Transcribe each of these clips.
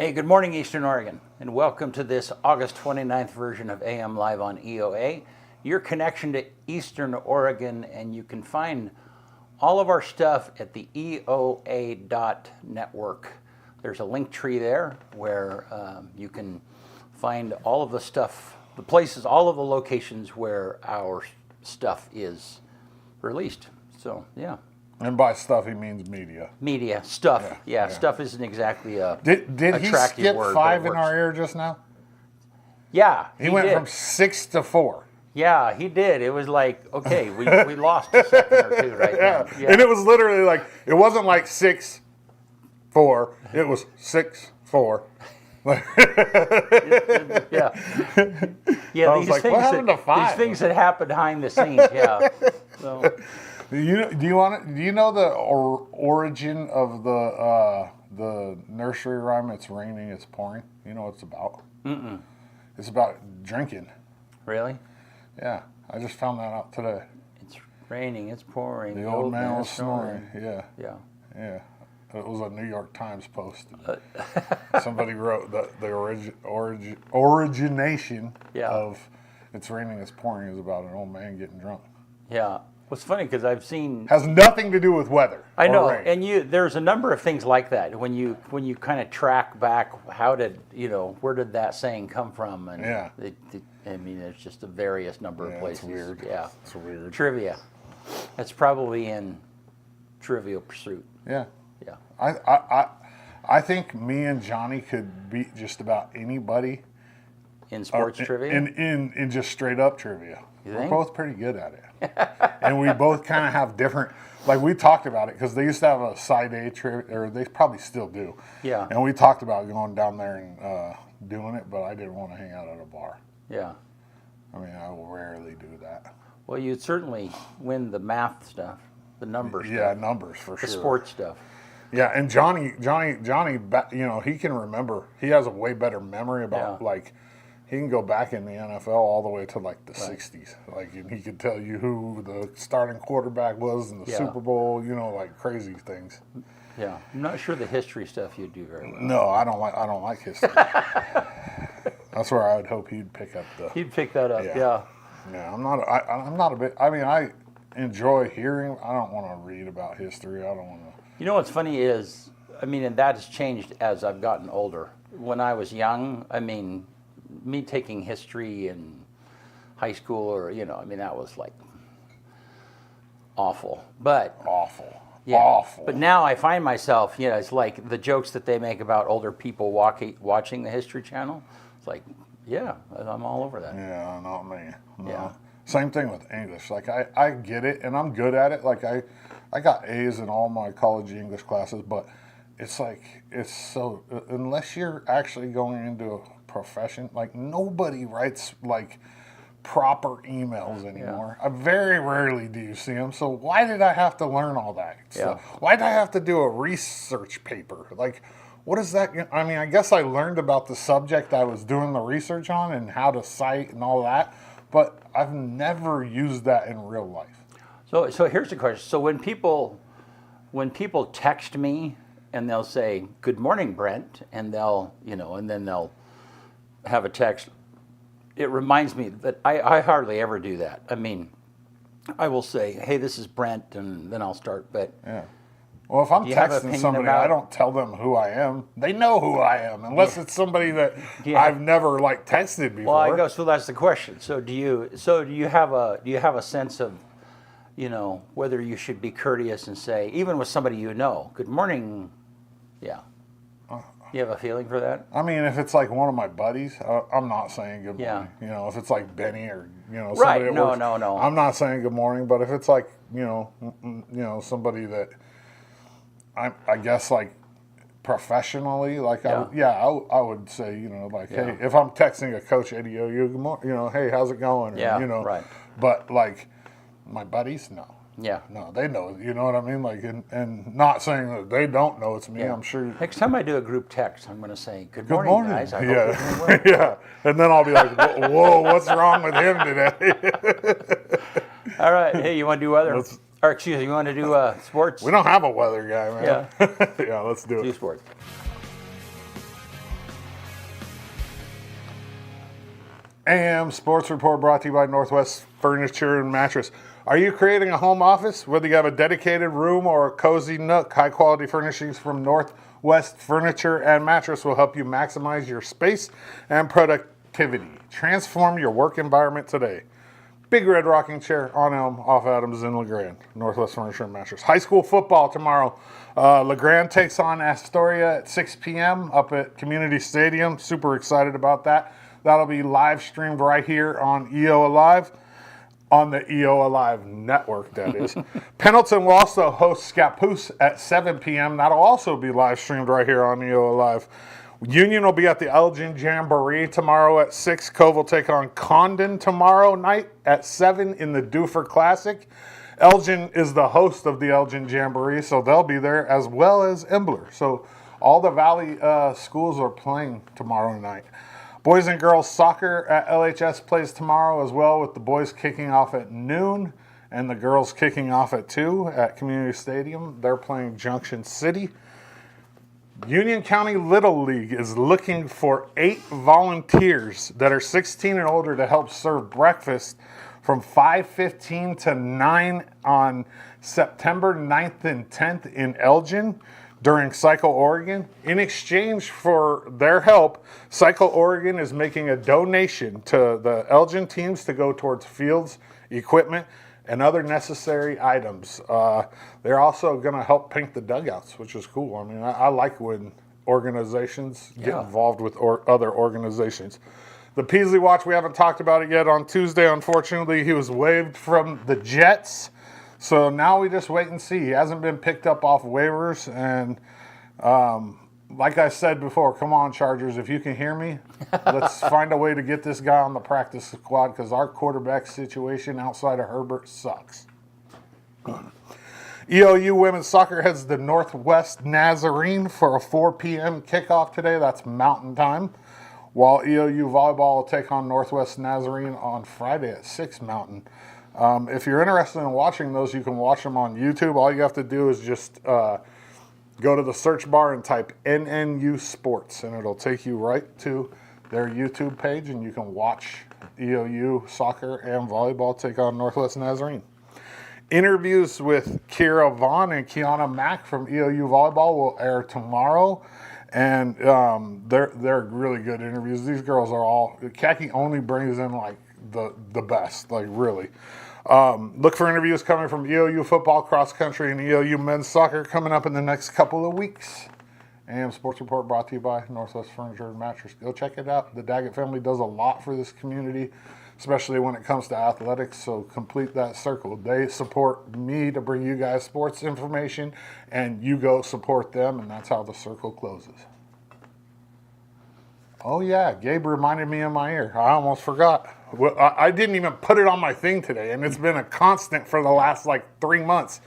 Hey, good morning, Eastern Oregon, and welcome to this August 29th version of AM Live on EOA, your connection to Eastern Oregon, and you can find all of our stuff at the EOA.network. There's a link tree there where you can find all of the stuff, the places, all of the locations where our stuff is released. So, yeah. And by stuff, he means media. Media, stuff. Yeah. Stuff isn't exactly a Did he skip word, 5 in our ear just now? Yeah, he went from 6 to 4. Yeah, he did. It was like, okay, we lost a second or two right now. Yeah. And it was literally like, it wasn't like 6, 4. It was 6, 4. Yeah. Yeah, I was like, what happened to 5? These things that happen behind the scenes, yeah. So. Do you know the origin of the nursery rhyme? It's raining, it's pouring. You know what it's about? Mm-mm. It's about drinking. Really? Yeah, I just found that out today. It's raining, it's pouring. The old man was snoring. Yeah. Yeah. Yeah. It was a New York Times post. Somebody wrote that the origination of "It's raining, it's pouring" is about an old man getting drunk. Yeah. What's funny because I've seen has nothing to do with weather. I know, rain. and there's a number of things like that when you kind of track back where did that saying come from, and I mean there's just a various number of places. It's weird. Yeah, it's weird. Trivia. That's probably in Trivial Pursuit. Yeah. Yeah. I think me and Johnny could beat just about anybody in sports trivia. In just straight up trivia. We're both pretty good at it. And we both kind of have different, like we talked about it because they used to have a side A trivia, or they probably still do. Yeah. And we talked about going down there and doing it, but I didn't want to hang out at a bar. Yeah. I mean, I will rarely do that. Well, you'd certainly win the math stuff, the numbers stuff. Yeah, numbers for sure. The sports stuff. Yeah, and Johnny, you know, he can remember. He has a way better memory about like. He can go back in the NFL all the way to like the 60s. Like, and he could tell you who the starting quarterback was in the Super Bowl, you know, like crazy things. Yeah. I'm not sure the history stuff you'd do very well. No, I don't like history. That's where I would hope he'd pick up the. He'd pick that up, yeah. Yeah, I'm not a bit. I mean, I enjoy hearing. I don't want to read about history. I don't want to. You know what's funny is, I mean, and that has changed as I've gotten older. When I was young, I mean, me taking history in high school, or I mean, that was like awful. But awful. But now I find myself, it's like the jokes that they make about older people watching the History Channel. It's like, yeah, I'm all over that. Yeah, not me. No. Yeah. Same thing with English. Like I get it, and I'm good at it. Like I got A's in all my college English classes, but it's like so unless you're actually going into a profession, like nobody writes like proper emails anymore. I very rarely do see them. So why did I have to learn all that stuff? Why did I have to do a research paper? Like, what is that? I mean, I guess I learned about the subject I was doing the research on and how to cite and all that, but I've never used that in real life. So here's the question. So when people text me and they'll say, "Good morning, Brent," and they'll, and then they'll have a text, it reminds me that I hardly ever do that. I mean, I will say, "Hey, this is Brent," and then I'll start. But well, if I'm texting somebody, I don't tell them who I am. They know who I am, unless it's somebody that I've never like texted before. Well, I guess that's the question. So do you have a sense of, whether you should be courteous and say, even with somebody "Good morning"? Yeah. You have a feeling for that? I mean, if it's like one of my buddies, I'm not saying good morning. If it's like Benny or somebody right? That No, works, no. I'm not saying good morning. But if it's like somebody that I guess like professionally, like I would say hey, if I'm texting a coach, Eddie, good morning, hey, how's it going? Or, right. But like my buddies, no. Yeah. No, they know. You know what I mean? Like, and not saying that they don't know it's me. I'm sure. Next time I do a group text, I'm going to say, "Good morning, guys. I hope you're doing well." Yeah. And then I'll be like, "Whoa, what's wrong with him today?" All right. Hey, you want to do weather? Or excuse me, you want to do sports? We don't have a weather guy, man. Yeah. Yeah, let's do it. Do sports. AM Sports Report brought to you by Northwest Furniture and Mattress. Are you creating a home office? Whether you have a dedicated room or a cozy nook, high quality furnishings from Northwest Furniture and Mattress will help you maximize your space and productivity. Transform your work environment today. Big Red Rocking Chair on Elm, off Adams in LeGrand. Northwest Furniture and Mattress. High school football tomorrow. LeGrand takes on Astoria at 6 p.m. up at Community Stadium. Super excited about that. That'll be live streamed right here on EOA Live, on the EOA Live network, that is. Pendleton will also host Scappoose at 7 p.m. That'll also be live streamed right here on EOA Live. Union will be at the Elgin Jamboree tomorrow at 6. Cove will take on Condon tomorrow night at 7 in the Doofer Classic. Elgin is the host of the Elgin Jamboree, so they'll be there, as well as Embler. So all the Valley schools are playing tomorrow night. Boys and girls soccer at LHS plays tomorrow as well, with the boys kicking off at noon and the girls kicking off at 2 at Community Stadium. They're playing Junction City. Union County Little League is looking for 8 volunteers that are 16 and older to help serve breakfast from 5:15 to 9 on September 9th and 10th in Elgin during Cycle Oregon. In exchange for their help, Cycle Oregon is making a donation to the Elgin teams to go towards fields, equipment, and other necessary items. They're also going to help paint the dugouts, which is cool. I mean, I like when organizations get involved with other organizations. The Peasley Watch, we haven't talked about it yet. On Tuesday, unfortunately, he was waived from the Jets. So now we just wait and see. He hasn't been picked up off waivers. And like I said before, come on, Chargers, if you can hear me, let's find a way to get this guy on the practice squad, because our quarterback situation outside of Herbert sucks. EOU women's soccer heads to Northwest Nazarene for a 4 p.m. kickoff today. That's Mountain Time. While EOU volleyball will take on Northwest Nazarene on Friday at 6 Mountain. If you're interested in watching those, you can watch them on YouTube. All you have to do is just go to the search bar and type NNU Sports, and it'll take you right to their YouTube page, and you can watch EOU soccer and volleyball take on Northwest Nazarene. Interviews with Kira Vaughn and Kiana Mack from EOU volleyball will air tomorrow, and they're really good interviews. These girls are all, Khaki only brings in like the best, like really. Look for interviews coming from EOU football, cross country, and EOU men's soccer coming up in the next couple of weeks. AM Sports Report brought to you by Northwest Furniture and Mattress. Go check it out. The Daggett family does a lot for this community, especially when it comes to athletics, so complete that circle. They support me to bring you guys sports information, and you go support them, and that's how the circle closes. Oh yeah, Gabe reminded me in my ear. I almost forgot. Well, I didn't even put it on my thing today, and it's been a constant for the last 3 months.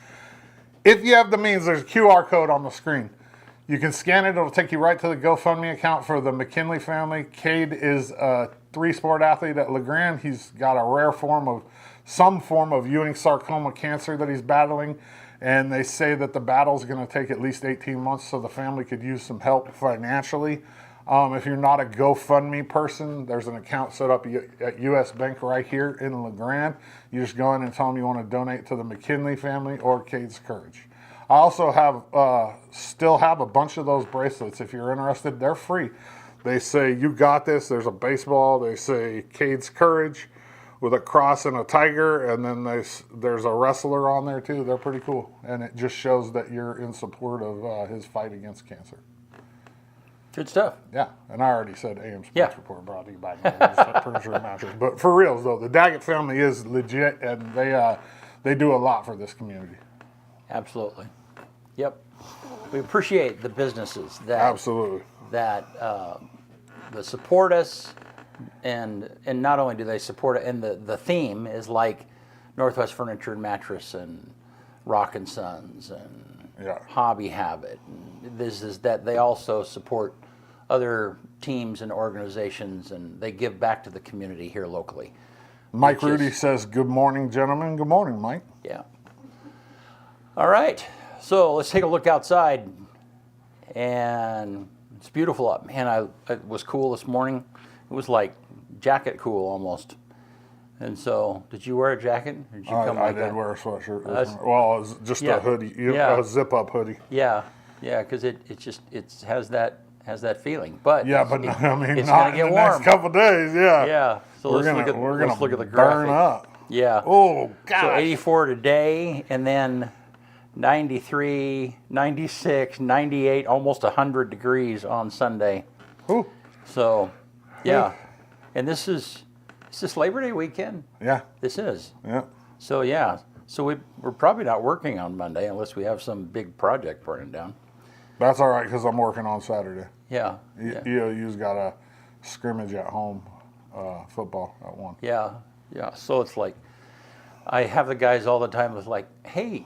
If you have the means, there's a QR code on the screen. You can scan it. It'll take you right to the GoFundMe account for the McKinley family. Cade is a 3-sport athlete at LeGrand. He's got a rare some form of Ewing sarcoma cancer that he's battling, and they say that the battle is going to take at least 18 months, so the family could use some help financially. If you're not a GoFundMe person, there's an account set up at U.S. Bank right here in LeGrand. You just go in and tell them you want to donate to the McKinley family or Cade's Courage. I also still have a bunch of those bracelets. If you're interested, they're free. They say, "You got this." There's a baseball. They say Cade's Courage with a cross and a tiger, and then there's a wrestler on there too. They're pretty cool, and it just shows that you're in support of his fight against cancer. Good stuff. Yeah, and I already said AM Sports Report brought to you by Furniture and Mattress. But for reals though, the Daggett family is legit, and they do a lot for this community. Absolutely. Yep. We appreciate the businesses that Absolutely. that support us, and not only do they support it, and the theme is like Northwest Furniture and Mattress and Rock and Sons and Hobby Habit. And this is that they also support other teams and organizations, and they give back to the community here locally. Mike Rudy says, "Good morning, gentlemen." Good morning, Mike. Yeah. All right. So let's take a look outside, and it's beautiful up. Man, it was cool this morning. was like jacket cool almost. And so, did you wear a jacket? Or did you come I like did that? wear a sweatshirt. Well, it was just Yeah. a hoodie, Yeah. a zip-up hoodie. Yeah, because it has that feeling. But Yeah, but I mean, it's not gonna in get the warm. next couple days. Yeah. Yeah. So we're let's gonna look at the burn graphic. up. Yeah. Oh God. So 84 today, and then 93, 96, 98, almost 100 degrees on Sunday. Ooh. So, yeah. And is this Labor Day weekend? Yeah. This is. Yeah. So, yeah. So we're probably not working on Monday unless we have some big project burning down. That's all right because I'm working on Saturday. Yeah. Yeah. EOU's got a scrimmage at home, football at 1. Yeah. Yeah. So it's like, I have the guys all the time with like, hey,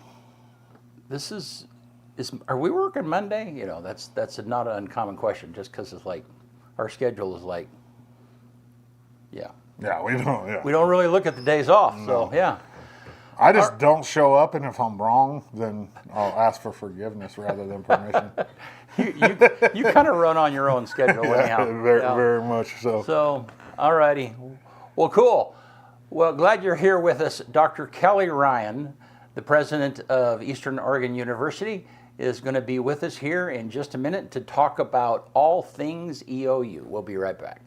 are we working Monday? You know, that's not an uncommon question just because it's like, our schedule is like, yeah. Yeah, we don't. Yeah. We don't really look at the days off. So, yeah. I just don't show up, and if I'm wrong, then I'll ask for forgiveness rather than permission. You kind of run on your own schedule anyhow. Very much so. So, all righty. Well, cool. Well, glad you're here with us. Dr. Kelly Ryan, the president of Eastern Oregon University, is going to be with us here in just a minute to talk about all things EOU. We'll be right back.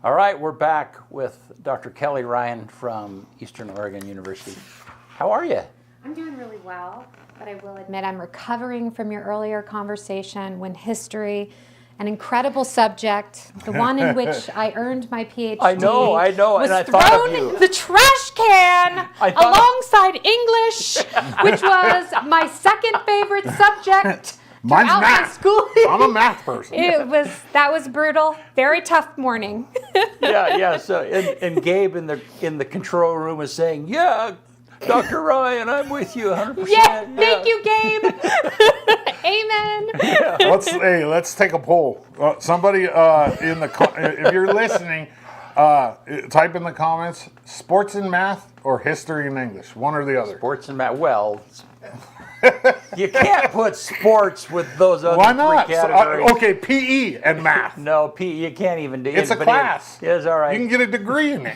All right, we're back with Dr. Kelly Ryan from Eastern Oregon University. How are you? I'm doing really well, but I will admit I'm recovering from your earlier conversation when history, an incredible subject, the one in which I earned my PhD. I know, was and I thought of thrown you. in the trash can alongside English, which was my second favorite subject. Mine's throughout my math. school. I'm a math person. That was brutal. Very tough morning. Yeah. So, and Gabe in the control room is saying, "Yeah, Dr. Ryan, I'm with you 100%." Yeah, thank you, Gabe. Amen. Let's take a poll. Somebody if you're listening, type in the comments: sports and math or history and English, one or the other. Sports and math. Well, you can't put sports with those other Why not? three categories. Okay, PE and math. No, you can't even do it. It's a class. It's all right. You can get a degree in it.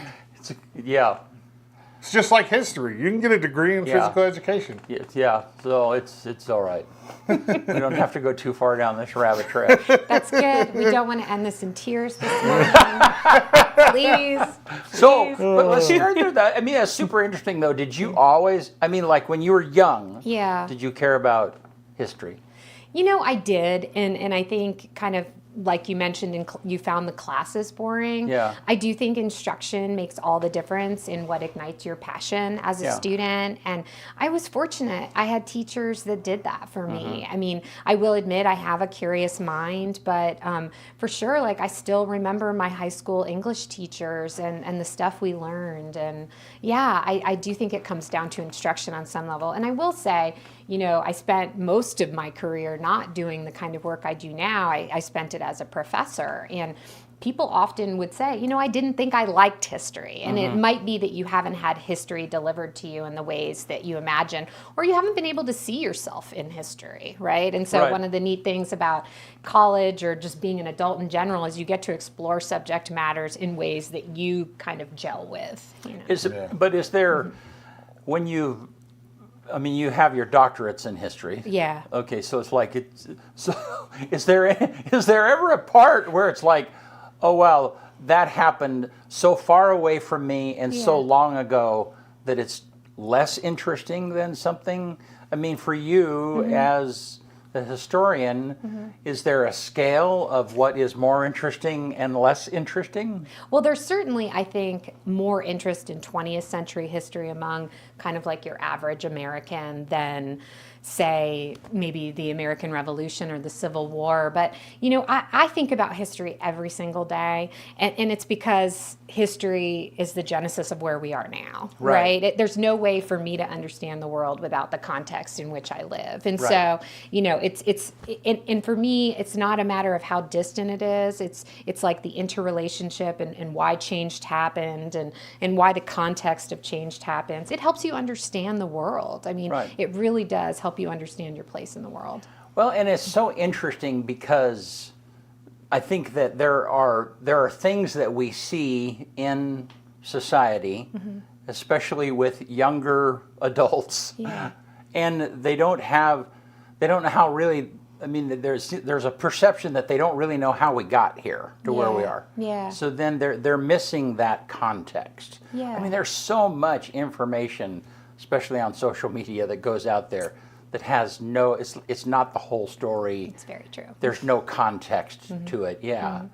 Yeah. It's just like history. You can get a degree in physical education. Yeah. So it's all right. We don't have to go too far down this rabbit trail. That's good. We don't want to end this in tears this morning. Please. So, but let's start there. I mean, that's super interesting, though. Did you always, I mean, like when you were young, Yeah. did you care about history? You know, I did, and I think kind of like you mentioned, you found the classes boring. Yeah. I do think instruction makes all the difference in what ignites your passion as a student. And I was fortunate. I had teachers that did that for me. I mean, I will admit I have a curious mind, but for sure, like I still remember my high school English teachers and the stuff we learned. And yeah, I do think it comes down to instruction on some level. And I will say, you know, I spent most of my career not doing the kind of work I do now. I spent it as a professor. And people often would say, you know, I didn't think I liked history. And it might be that you haven't had history delivered to you in the ways that you imagine, or you haven't been able to see yourself in history, right? And so one of the neat things about college or just being an adult in general is you get to explore subject matters in ways that you kind of gel with. You know? But is there, when you have your doctorates in history. Yeah. Okay, so it's like so is there ever a part where it's like, oh wow, that happened so far away from me and so long ago that it's less interesting than something. I mean, for you as a historian, is there a scale of what is more interesting and less interesting? Well, there's certainly, I think, more interest in 20th century history among kind of like your average American than, say, maybe the American Revolution or the Civil War. But, you know, I think about history every single day, and it's because history is the genesis of where we are now, right? There's no way for me to understand the world without the context in which I live. And so, you know, and for me, it's not a matter of how distant it is. It's like the interrelationship and why change happened and why the context of change happens. It helps you understand the world. I mean, it really does help you understand your place in the world. Well, and it's so interesting because I think that there are things that we see in society, especially with younger adults, and they don't know how really. I mean, there's a perception that they don't really know how we got here to where we are. Yeah. So then they're missing that context. Yeah. I mean, there's so much information, especially on social media, that goes out there that has no. It's not the whole story. It's very true. There's no context to it. Yeah.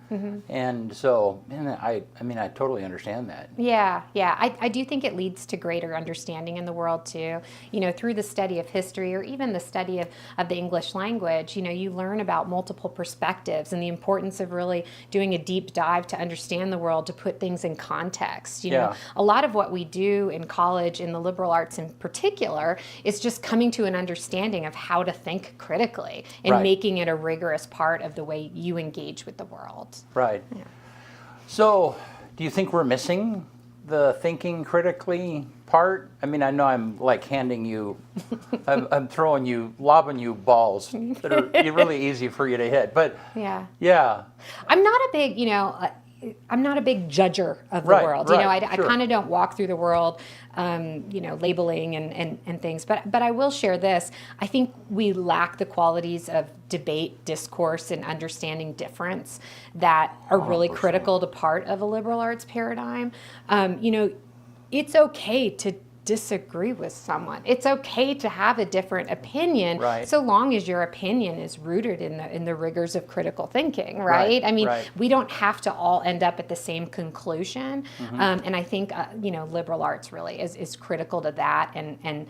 And so, and I mean, I totally understand that. Yeah. I do think it leads to greater understanding in the world too. You know, through the study of history or even the study of the English language, you know, you learn about multiple perspectives and the importance of really doing a deep dive to understand the world, to put things in context. You know, a lot of what we do in college, in the liberal arts in particular, is just coming to an understanding of how to think critically and making it a rigorous part of the way you engage with the world. Right. Yeah. So, do you think we're missing the thinking critically part? I mean, I know I'm like handing you, I'm throwing you, lobbing you balls that are really easy for you to hit. But yeah. I'm not a big, you know, I'm not a big judger of the world. You know, I kind of don't walk through the world, you know, labeling and things. But I will share this. I think we lack the qualities of debate, discourse, and understanding difference that are really critical to part of a liberal arts paradigm. You know, it's okay to disagree with someone. It's okay to have a different opinion, so long as your opinion is rooted in the rigors of critical thinking, right? I mean, we don't have to all end up at the same conclusion. And I think, you know, liberal arts really is critical to that, and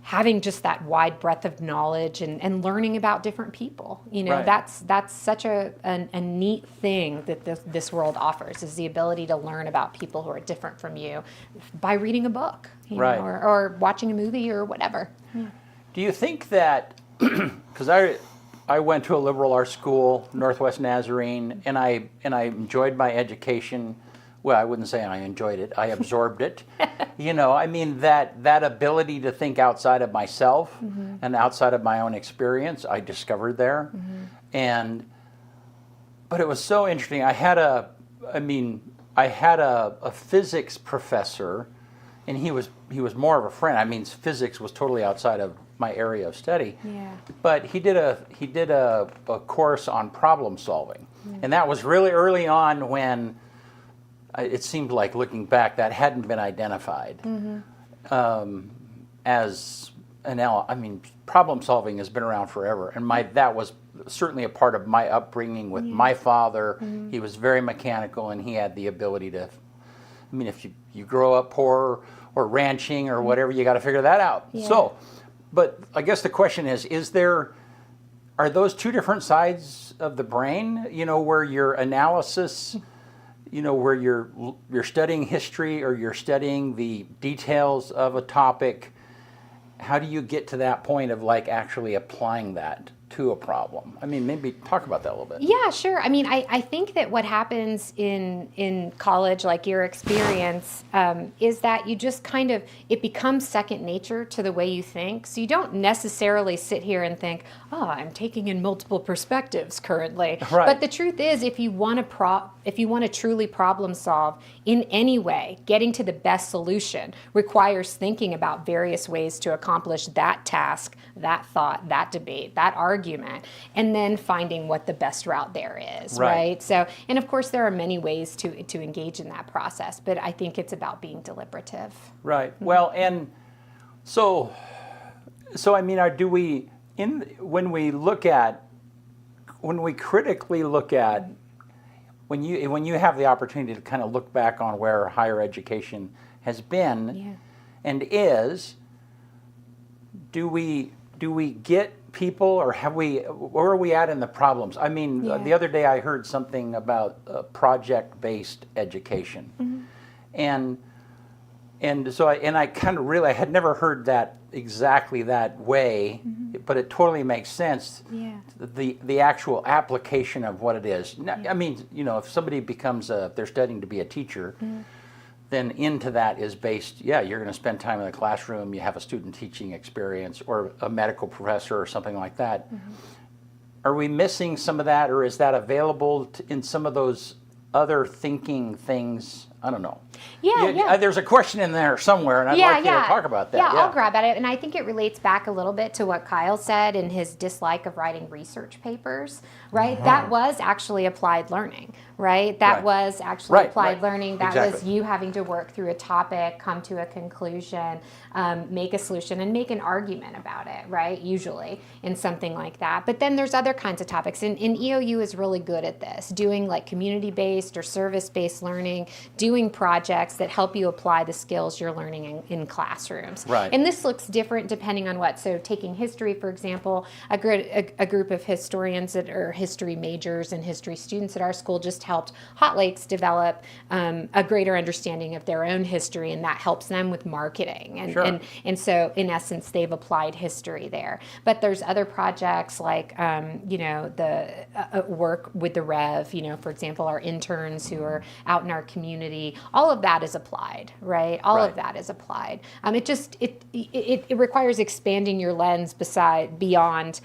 having just that wide breadth of knowledge and learning about different people. You know, that's such a neat thing that this world offers, is the ability to learn about people who are different from you by reading a book, you know, or watching a movie or whatever. Do you think that, because I went to a liberal arts school, Northwest Nazarene, and I enjoyed my education. Well, I wouldn't say I enjoyed it. I absorbed it. You know, I mean, that ability to think outside of myself and outside of my own experience, I discovered there. But it was so interesting. I had a physics professor, and he was more of a friend. I mean, physics was totally outside of my area of study. But he did a course on problem solving, and that was really early on when. It seemed like, looking back, that hadn't been identified as an element. I mean, problem solving has been around forever, and that was certainly a part of my upbringing with my father. He was very mechanical, and he had the ability to. I mean, if you grow up poor or ranching or whatever, you got to figure that out. So, but I guess the question are those two different sides of the brain? You know, where your analysis. You know, where you're studying history or you're studying the details of a topic, how do you get to that point of like actually applying that to a problem? I mean, maybe talk about that a little bit. Yeah, sure. I mean, I think that what happens in college, like your experience, is that you just kind of, it becomes second nature to the way you think. So you don't necessarily sit here and think, oh, I'm taking in multiple perspectives currently. But the truth is, if you want to truly problem solve in any way, getting to the best solution requires thinking about various ways to accomplish that task, that thought, that debate, that argument, argument, and then finding what the best route there is, Right. right? So, and of course, there are many ways to engage in that process, but I think it's about being deliberative. Right. Well, and so I mean, do we when we critically look at when you have the opportunity to kind of look back on where higher education has been Yeah. and is, do we get people, or where are we at in the problems? I mean, Yeah. the other day I heard something about project-based education, and so I kind of really, I had never heard that exactly that way, but it totally makes sense. Yeah. The actual application of what it is. Now, I mean, if somebody becomes if they're studying to be a teacher, then into that is based, you're going to spend time in the classroom, you have a student teaching experience, or a medical professor or something like that. Are we missing some of that, or is that available in some of those other thinking things? I don't know. Yeah. There's a question in there somewhere, and I'd like you to talk about that. Yeah, I'll grab at it. And I think it relates back a little bit to what Kyle said in his dislike of writing research papers, right? That was actually applied learning, right? That Right. was actually Right, applied right. learning. That was Exactly. you having to work through a topic, come to a conclusion, make a solution, and make an argument about it, right? Usually in something like that. But then there's other kinds of topics. And EOU is really good at this, doing like community-based or service-based learning, doing projects that help you apply the skills you're learning in classrooms. Right. And this looks different depending on what. So taking history, for example, a group of historians that are history majors and history students at our school just helped Hot Lakes develop a greater understanding of their own history, and that helps them with marketing. And, Sure. and so in essence, they've applied history there. But there's other projects like, the work with the Rev, for example, our interns who are out in our community. All of that is applied, right? All Right. of that is applied. It requires expanding your lens beyond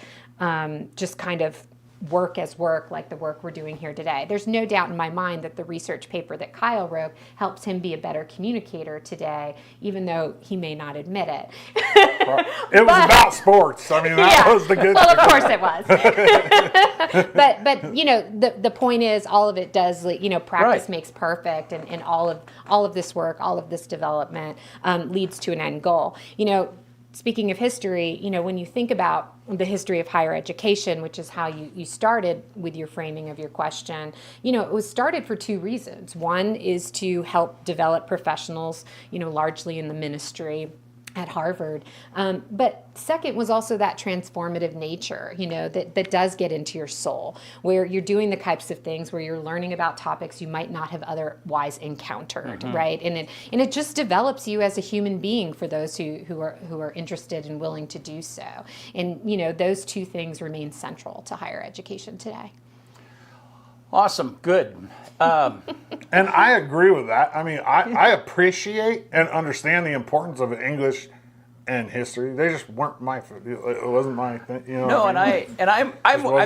just kind of work as work, like the work we're doing here today. There's no doubt in my mind that the research paper that Kyle wrote helps him be a better communicator today, even though he may not admit it. It was about sports. I mean, that was the good Well, thing. of course it was. but the point is, all of it does. Practice Right. makes perfect, and all of this work, all of this development leads to an end goal. Speaking of history, when you think about the history of higher education, which is how you started with your framing of your question, it was started for two reasons. One is to help develop professionals, largely in the ministry at Harvard. But second was also that transformative nature, that does get into your soul, where you're doing the types of things where you're learning about topics you might not have otherwise encountered, right? And it just develops you as a human being for those who are interested and willing to do so. And those two things remain central to higher education today. Awesome. Good. And I agree with that. I mean, I appreciate and understand the importance of English and history. They just weren't my. It wasn't my thing. No, what I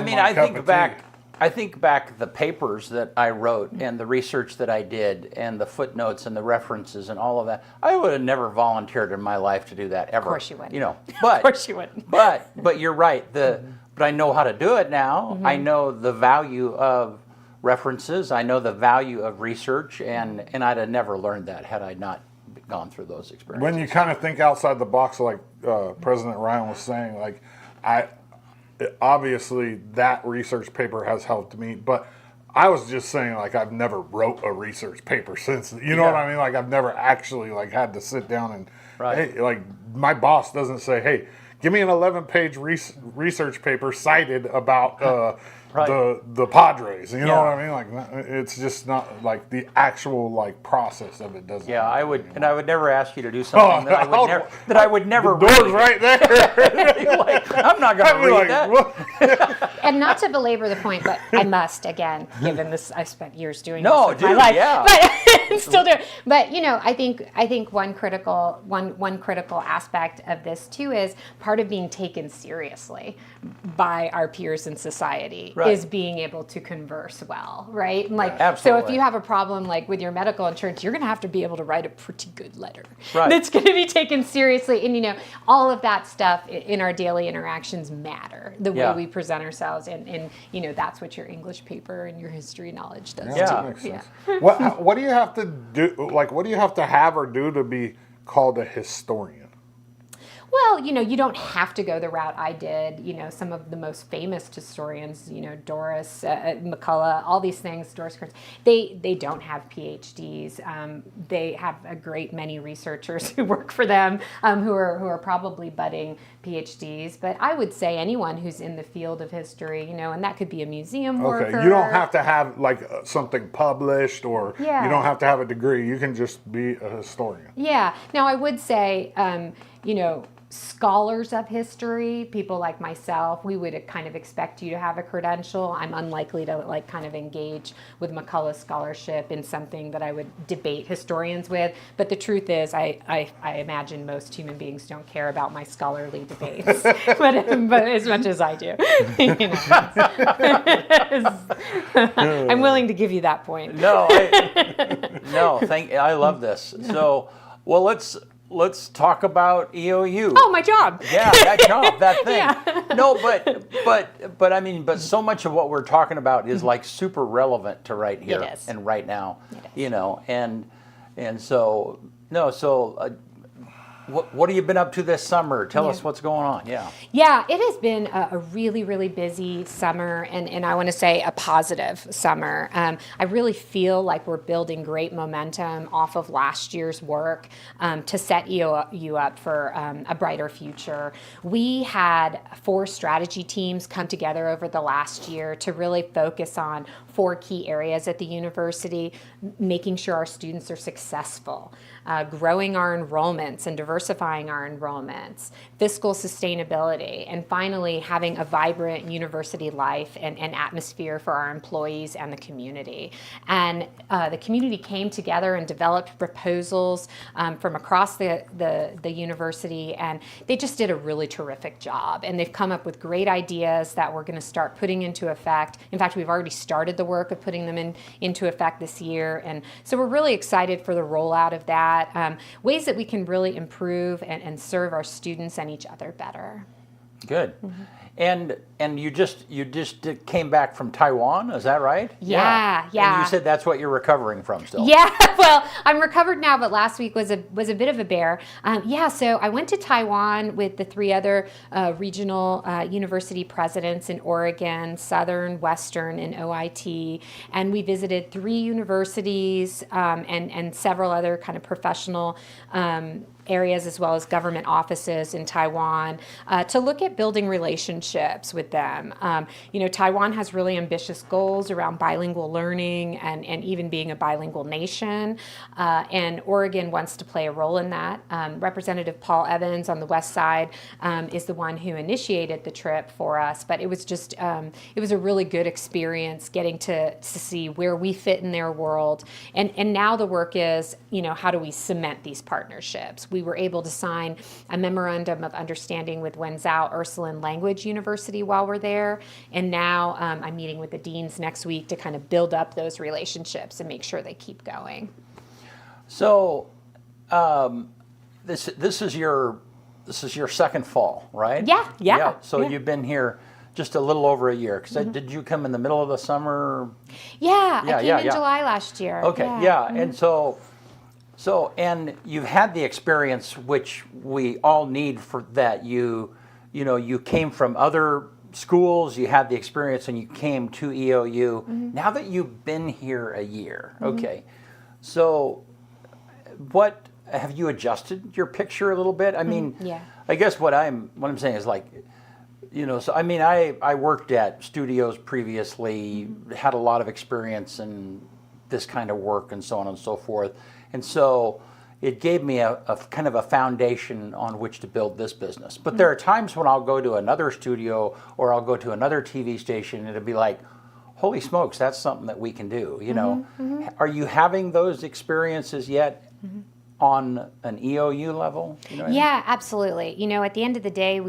mean? my cup of tea. I think back the papers that I wrote and the research that I did and the footnotes and the references and all of that. I would have never volunteered in my life to do that ever. Of course you wouldn't. But Of course you wouldn't. but you're right. But I know how to do it now. I know the value of references. I know the value of research, and I'd have never learned that had I not gone through those experiences. When you kind of think outside the box, like President Ryan was saying, like obviously that research paper has helped me, but I was just saying, like, I've never wrote a research paper since, you know what I mean? Like, I've never actually like had to sit down and, hey, like my boss doesn't say, hey, give me an 11-page research paper cited about the Padres. You know what I mean? Like, it's just not like the actual like process of it doesn't. Yeah, I would, and I would never ask you to do something that I would never. The door's read. right there. Like, I'm not going to read that. What? And not to belabor the point, but I must again, given this, I spent years doing No, this with dude, my life, yeah. but still do. But I think one critical aspect of this too is part of being taken seriously by our peers in society is being able to converse well, right? And like, Absolutely. so if you have a problem like with your medical insurance, you're going to have to be able to write a pretty good letter Right. that's going to be taken seriously. And all of that stuff in our daily interactions matter. The way we present ourselves, and you know, that's what your English paper and your history knowledge does. Yeah, too. that makes sense. What do you have to do? Like, what do you have to have or do to be called a historian? Well, you know, you don't have to go the route I did. You know, some of the most famous historians, you know, Doris, McCullough, all these things, Doris Kearns, they don't have PhDs. They have a great many researchers who work for them who are probably budding PhDs. But I would say anyone who's in the field of history, you know, and that could be a museum worker. Okay, you don't have to have like something published, or you Yeah. don't have to have a degree. You can just be a historian. Yeah. Now, I would say, you know, scholars of history, people like myself, we would kind of expect you to have a credential. I'm unlikely to like kind of engage with McCullough scholarship in something that I would debate historians with. But the truth is, I imagine most human beings don't care about my scholarly debates, but as much as I do. You know. I'm willing to give you that point. No, I love this. So, well, let's talk about EOU. Oh, my job. Yeah, that job, that thing. Yeah. No, but I mean, but so much of what we're talking about is like super relevant to right here It is. and right now. It is. You know, and so no, so what have you been up to this summer? Tell us what's going on. Yeah. Yeah, it has been a really, really busy summer, and I want to say a positive summer. I really feel like we're building great momentum off of last year's work to set EOU up for a brighter future. We had 4 strategy teams come together over the last year to really focus on 4 key areas at the university, making sure our students are successful, growing our enrollments and diversifying our enrollments, fiscal sustainability, and finally having a vibrant university life and atmosphere for our employees and the community. And the community came together and developed proposals from across the university, and they just did a really terrific job. And they've come up with great ideas that we're going to start putting into effect. In fact, we've already started the work of putting them into effect this year. And so we're really excited for the rollout of that. Ways that we can really improve and serve our students and each other better. Good. And you just came back from Taiwan, is that right? Yeah. And you said that's what you're recovering from still. Yeah, well, I'm recovered now, but last week was a bit of a bear. So I went to Taiwan with the 3 other regional university presidents in Oregon, Southern, Western, and OIT, and we visited 3 universities and several other kind of professional areas as well as government offices in Taiwan to look at building relationships with them. Taiwan has really ambitious goals around bilingual learning and even being a bilingual nation, and Oregon wants to play a role in that. Representative Paul Evans on the west side is the one who initiated the trip for us, but it was just it was a really good experience getting to see where we fit in their world, and now the work is, how do we cement these partnerships? We were able to sign a memorandum of understanding with Wenzhou Ursuline Language University while we're there, and now I'm meeting with the deans next week to kind of build up those relationships and make sure they keep going. So, this is your second fall, right? Yeah. So you've been here just a little over a year. Because did you come in the middle of the summer? I came in July last year. Okay, and so and you've had the experience which we all need for that. You came from other schools, you had the experience, and you came to EOU. Now that you've been here a year, okay, so what have you adjusted your picture a little bit? I mean, I guess what I'm saying is like, so I mean, I worked at studios previously, had a lot of experience in this kind of work and so on and so forth. And so it gave me a kind of a foundation on which to build this business. But there are times when I'll go to another studio or I'll go to another TV station and it'll be like, holy smokes, that's something that we can do, Are you having those experiences yet on an EOU level? Yeah, absolutely. At the end of the day,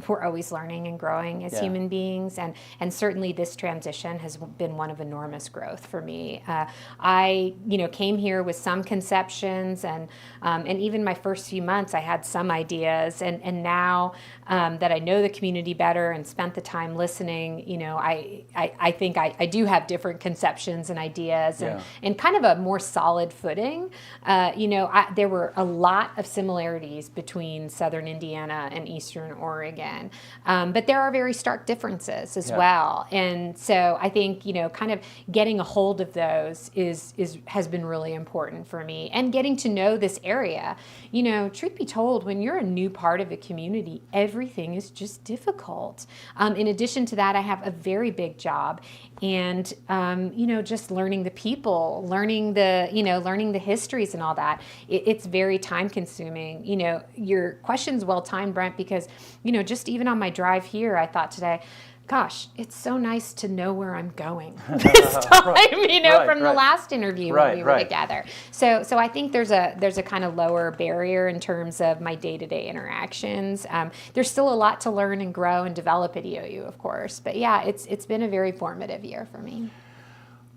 we're always learning and growing as human beings, and certainly this transition has been one of enormous growth for me. I came here with some conceptions, and even my first few months I had some ideas, and now that I know the community better and spent the time listening, I think I do have different conceptions and ideas, and kind of a more solid footing. There were a lot of similarities between Southern Indiana and Eastern Oregon. But there are very stark differences as well. And so I think, kind of getting a hold of those has been really important for me. And getting to know this area. Truth be told, when you're a new part of a community, everything is just difficult. In addition to that, I have a very big job. And, just learning the people, learning the histories and all that, it's very time consuming. Your question's well timed, Brent, because, just even on my drive here, I thought today, gosh, it's so nice to know where I'm going this time, from the last interview when we were together. So I think there's a kind of lower barrier in terms of my day-to-day interactions. There's still a lot to learn and grow and develop at EOU, of course. But yeah, it's been a very formative year for me.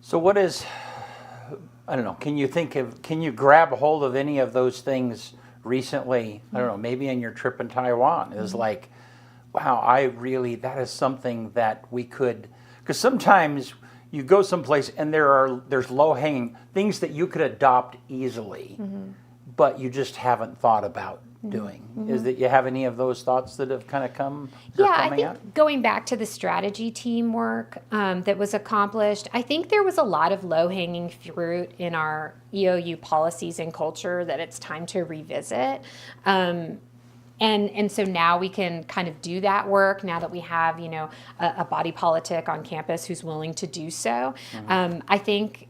So what is, I don't know, can you grab a hold of any of those things recently? I don't know, maybe in your trip in Taiwan is like, wow, that is something that we could, because sometimes you go someplace and there's low-hanging things that you could adopt easily, but you just haven't thought about doing. Is that you have any of those thoughts that have kind of come? I think going back to the strategy teamwork that was accomplished, I think there was a lot of low-hanging fruit in our EOU policies and culture that it's time to revisit. And so now we can kind of do that work now that we have, a body politic on campus who's willing to do so. I think,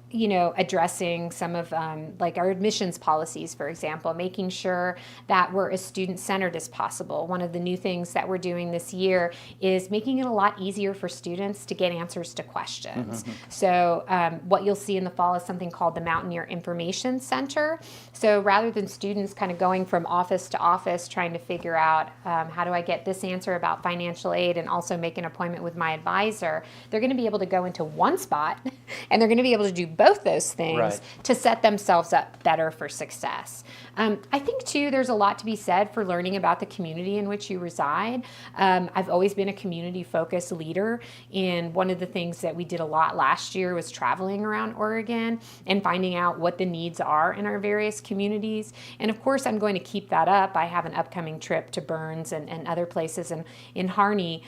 addressing some of like our admissions policies, for example, making sure that we're as student-centered as possible. One of the new things that we're doing this year is making it a lot easier for students to get answers to questions. So what you'll see in the fall is something called the Mountaineer Information Center. So rather than students kind of going from office to office trying to figure out how do I get this answer about financial aid and also make an appointment with my advisor, they're going to be able to go into one spot and they're going to be able to do both those things to set themselves up better for success. I think, too, there's a lot to be said for learning about the community in which you reside. I've always been a community-focused leader, and one of the things that we did a lot last year was traveling around Oregon and finding out what the needs are in our various communities. And, of course, I'm going to keep that up. I have an upcoming trip to Burns and other places in Harney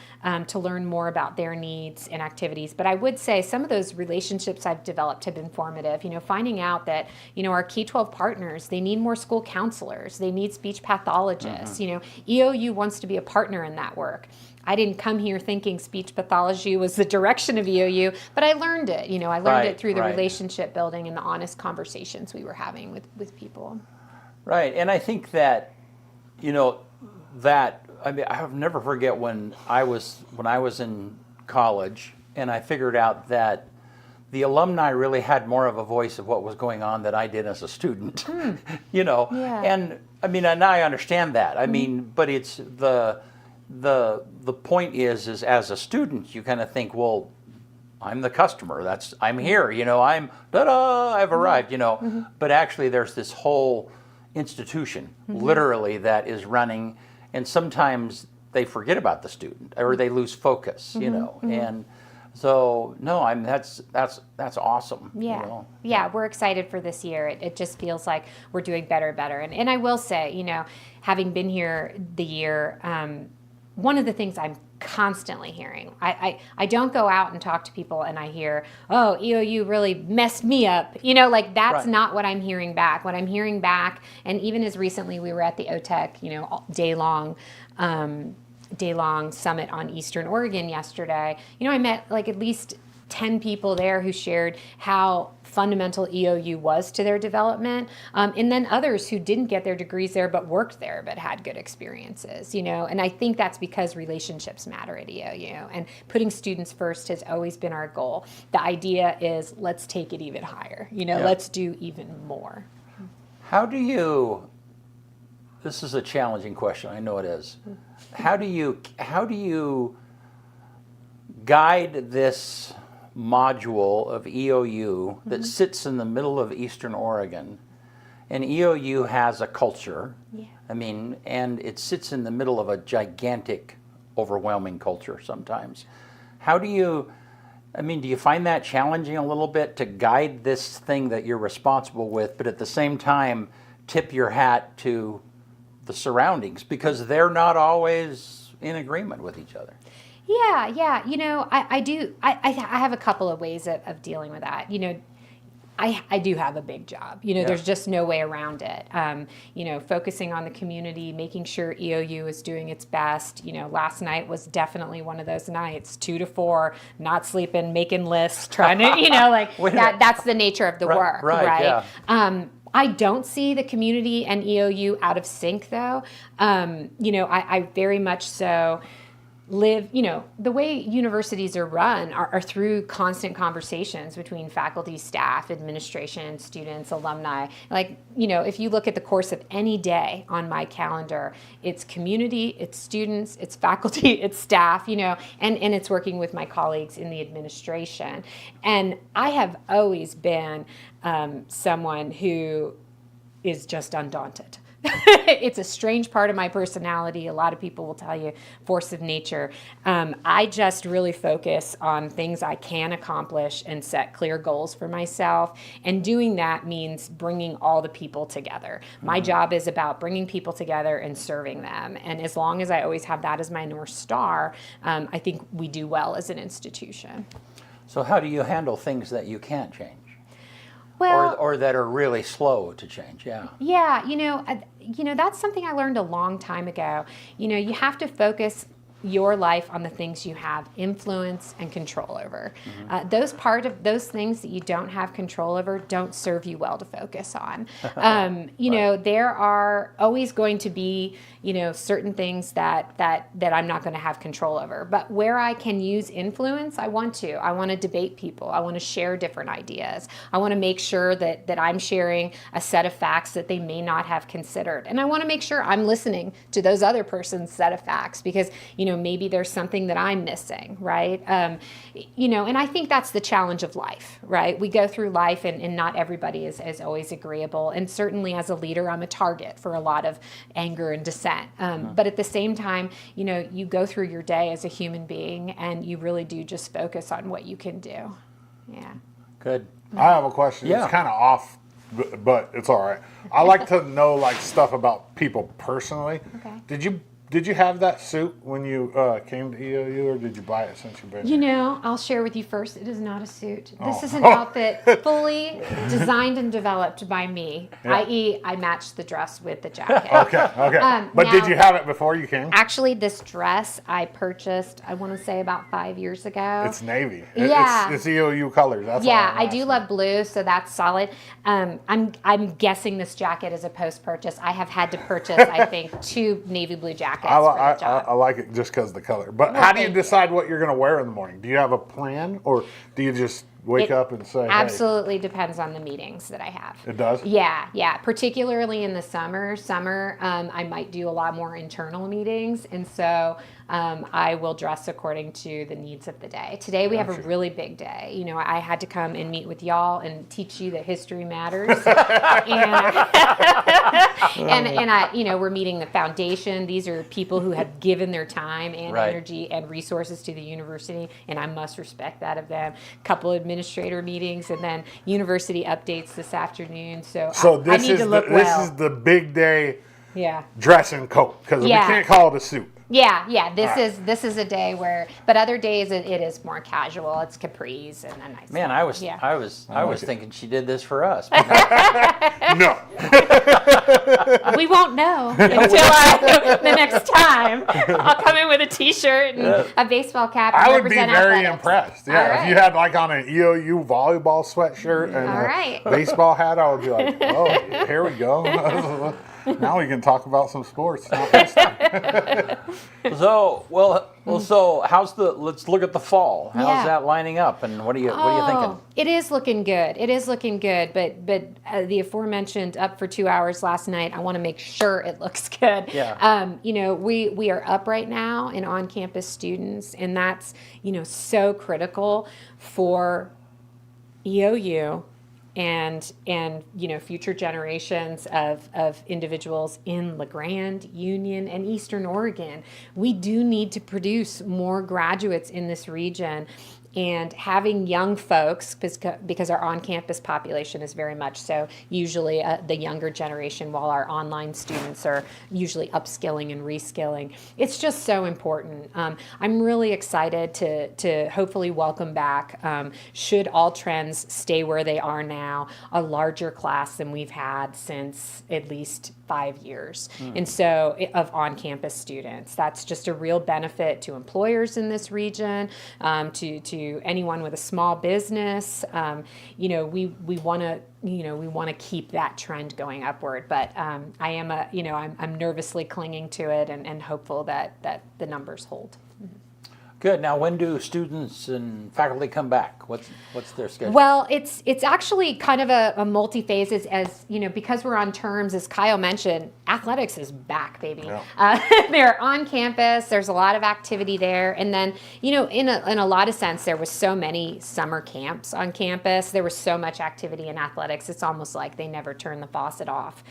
to learn more about their needs and activities. But I would say some of those relationships I've developed have been formative. Finding out that, our K-12 partners, they need more school counselors, they need speech pathologists. EOU wants to be a partner in that work. I didn't come here thinking speech pathology was the direction of EOU, but I learned it. I learned it through the relationship building and the honest conversations we were having with people. Right, and I think that, I'll never forget when I was in college, and I figured out that the alumni really had more of a voice of what was going on than I did as a student. And and I understand that. But it's the point is as a student you kind of think, well, I'm the customer. I'm here. I've arrived. But actually, there's this whole institution, literally, that is running, and sometimes they forget about the student or they lose focus. And so that's awesome. Yeah, we're excited for this year. It just feels like we're doing better. And I will say, having been here the year, one of the things I'm constantly hearing, I don't go out and talk to people and I hear, oh, EOU really messed me up. That's not what I'm hearing back. What I'm hearing back, and even as recently we were at the OTEC, day-long summit on Eastern Oregon yesterday, I met at least 10 people there who shared how fundamental EOU was to their development, and then others who didn't get their degrees there but worked there but had good experiences, and I think that's because relationships matter at EOU, and putting students first has always been our goal. The idea is let's take it even higher, let's do even more. How do you This is a challenging question. I know it is. How do you guide this module of EOU that sits in the middle of Eastern Oregon? And EOU has a culture. Yeah. I mean, and it sits in the middle of a gigantic, overwhelming culture sometimes. How do you, I mean, do you find that challenging a little bit to guide this thing that you're responsible with, but at the same time tip your hat to the surroundings because they're not always in agreement with each other? Yeah. You know, I do. I have a couple of ways of dealing with that. You know, I do have a big job. You know, Yeah. there's just no way around it. You know, focusing on the community, making sure EOU is doing its best. You know, last night was definitely one of those nights, 2 to 4, not sleeping, making lists, trying to, you know, like that's the nature of the work, right? Yeah. I don't see the community and EOU out of sync, though. You know, I very much so live, you know, the way universities are run are through constant conversations between faculty, staff, administration, students, alumni. Like, you know, if you look at the course of any day on my calendar, it's community, it's students, it's faculty, it's staff, you know, and it's working with my colleagues in the administration. And I have always been someone who is just undaunted. It's a strange part of my personality. A lot of people will tell you force of nature. I just really focus on things I can accomplish and set clear goals for myself. And doing that means bringing all the people together. My job is about bringing people together and serving them. And as long as I always have that as my North Star, I think we do well as an institution. So how do you handle things that you can't change? Well, Or that are really slow to change, yeah. Yeah, you know, that's something I learned a long time ago. You know, you have to focus your life on the things you have influence and control over. Those things that you don't have control over don't serve you well to focus on. You know, there are always going to be, you know, certain things that I'm not going to have control over. But where I can use influence, I want to. I want to debate people. I want to share different ideas. I want to make sure that I'm sharing a set of facts that they may not have considered. And I want to make sure I'm listening to those other person's set of facts because, you know, maybe there's something that I'm missing, right? You know, and I think that's the challenge of life, right? We go through life and not everybody is always agreeable. And certainly as a leader, I'm a target for a lot of anger and dissent. But at the same time, you know, you go through your day as a human being and you really do just focus on what you can do. Yeah. Good. I have a question. Yeah. It's kind of off, but it's all right. I like to know like stuff about people personally. Okay. Did you have that suit when you came to EOU, or did you buy it since you've been You here? know, I'll share with you first. It is not a suit. This is an outfit fully designed and developed by me, i.e., I matched the dress with the jacket. Okay. But did now- you have it before you came? Actually, this dress I purchased, I want to say about 5 years ago. It's navy. Yeah. It's EOU colors. That's Yeah, why I'm I do asking. love blue, so that's solid. I'm guessing this jacket is a post-purchase. I have had to purchase, I think, 2 navy blue jackets for the job. I like it just because of the color. But Well, how do you thank you. decide what you're going to wear in the morning? Do you have a plan, or do you just wake It up and say, Absolutely depends on the meetings that I have. Hey, it does? Yeah. Particularly in the summer, I might do a lot more internal meetings, and so I will dress according to the needs of the day. Today we have a really big day. You know, I had to come and meet with y'all and teach you that history matters, and I, you know, we're meeting the foundation. These are people who have given their time and Right. energy and resources to the university, and I must respect that of them. Couple administrator meetings, and then university updates this afternoon. So I this need is to look this well. is the big day Yeah. dress and coat, because we Yeah. can't call it a suit. Yeah. This right. is a day where, but other days it is more casual. It's capris and a nice. Man, I was like it. thinking she did this for us. No. We won't know until the next time. I'll come in with a T-shirt and a baseball cap. And I would be represent very athletics. impressed. Yeah, All right. if you had like on an EOU volleyball sweatshirt and All a right. baseball hat, I would be like, oh, here we go. Now we can talk about some sports. Not this time. So, so let's look at the fall. How's Yeah. that lining up, and what are you thinking? It is looking good. It is looking good, but the aforementioned up for 2 hours last night, I want to make sure it looks good. Yeah. We are up right now in on-campus students, and that's, so critical for EOU and future generations of individuals in LeGrand, Union, and Eastern Oregon. We do need to produce more graduates in this region, and having young folks, because our on-campus population is very much so usually the younger generation, while our online students are usually upskilling and reskilling. It's just so important. I'm really excited to hopefully welcome back, should all trends stay where they are now, a larger class than we've had since at least 5 years. And so of on-campus students, that's just a real benefit to employers in this region, to anyone with a small business. We want to keep that trend going upward, but I'm nervously clinging to it and hopeful that the numbers hold. Good. Now, when do students and faculty come back? What's their schedule? Well, it's actually kind of a multi-phase, as because we're on terms, as Kyle mentioned, athletics is back, baby. Yeah. They're on campus. There's a lot of activity there, and then in a lot of sense, there was so many summer camps on campus. There was so much activity in athletics. It's almost like they never turned the faucet off.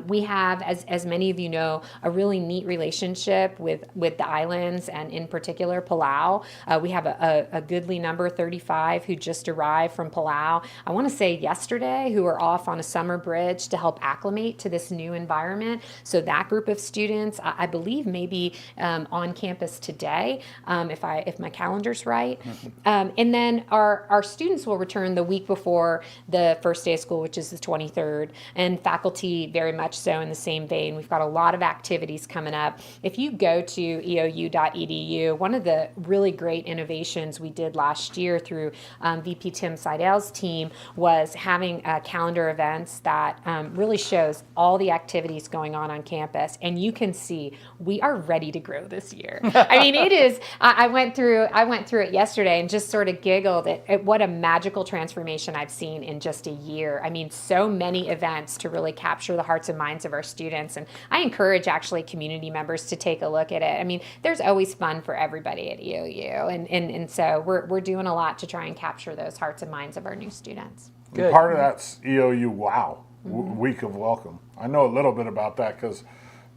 We have, as many of you know, a really neat relationship with the islands, and in particular Palau. We have a goodly number, 35, who just arrived from Palau, I want to say yesterday, who are off on a summer bridge to help acclimate to this new environment. So that group of students, I believe, may be on campus today, if my calendar's right. And then our students will return the week before the first day of school, which is the 23rd, and faculty very much so in the same vein. We've got a lot of activities coming up. If you go to eou.edu, one of the really great innovations we did last year through VP Tim Seidel's team was having calendar events that really shows all the activities going on campus, and you can see we are ready to grow this year. I mean, it is. I went through it yesterday and just sort of giggled at what a magical transformation I've seen in just a year. I mean, so many events to really capture the hearts and minds of our students, and I encourage actually community members to take a look at it. I mean, there's always fun for everybody at EOU, and so we're doing a lot to try and capture those hearts and minds of our new students. Good. Part of that's EOU Wow, Week of Welcome. I know a little bit about that because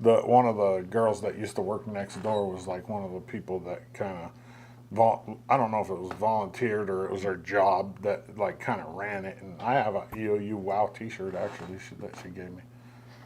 one of the girls that used to work next door was like one of the people that kind of, I don't know if it was volunteered or it was her job that like kind of ran it. And I have a EOU Wow T-shirt actually that she gave me.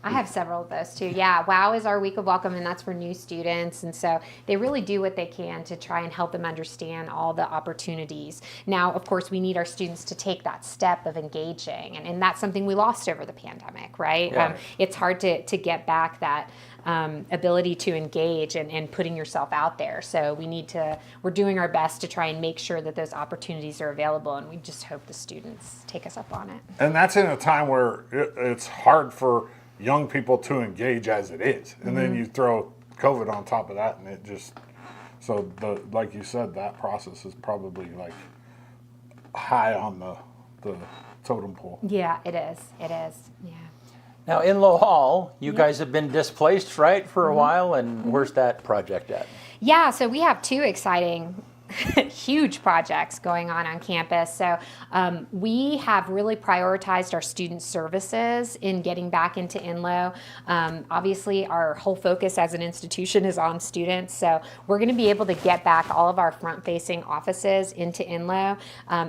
I have several of those too. Yeah, WOW is our week of welcome, and that's for new students. And so they really do what they can to try and help them understand all the opportunities. Now, of course, we need our students to take that step of engaging, and that's something we lost over the pandemic, right? Yeah. It's hard to get back that ability to engage and putting yourself out there. So we're doing our best to try and make sure that those opportunities are available, and we just hope the students take us up on it. And that's in a time where it's hard for young people to engage as it is, and then you throw COVID on top of that, and it just like you said, that process is probably like high on the totem pole. Yeah, it is. Yeah. Now, Inlow Hall, you guys have been displaced, right, for a while, and where's that project at? Yeah, so we have two exciting huge projects going on campus. So we have really prioritized our student services in getting back into Inlow. Obviously, our whole focus as an institution is on students. So we're going to be able to get back all of our front-facing offices into Inlow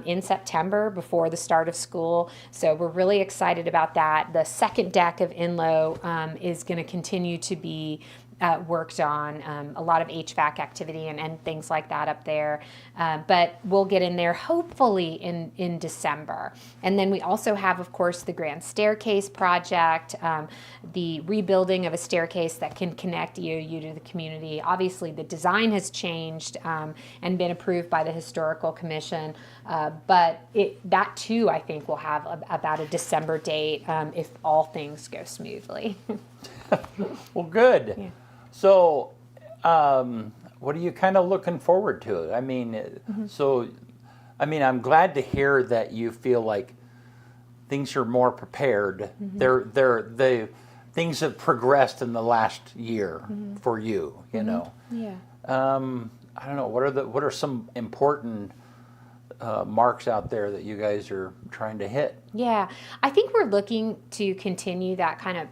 in September before the start of school. So we're really excited about that. The second deck of Inlow is going to continue to be worked on, a lot of HVAC activity and things like that up there. But we'll get in there hopefully in December. And then we also have, of course, the Grand Staircase project, the rebuilding of a staircase that can connect EOU to the community. Obviously, the design has changed and been approved by the Historical Commission. But that too, I think, will have about a December date if all things go smoothly. Well, good. Yeah. So what are you kind of looking forward to? I mean, I'm glad to hear that you feel like things are more prepared. They things have progressed in the last year for you. You know. Yeah. I don't know. What are some important marks out there that you guys are trying to hit? Yeah, I think we're looking to continue that kind of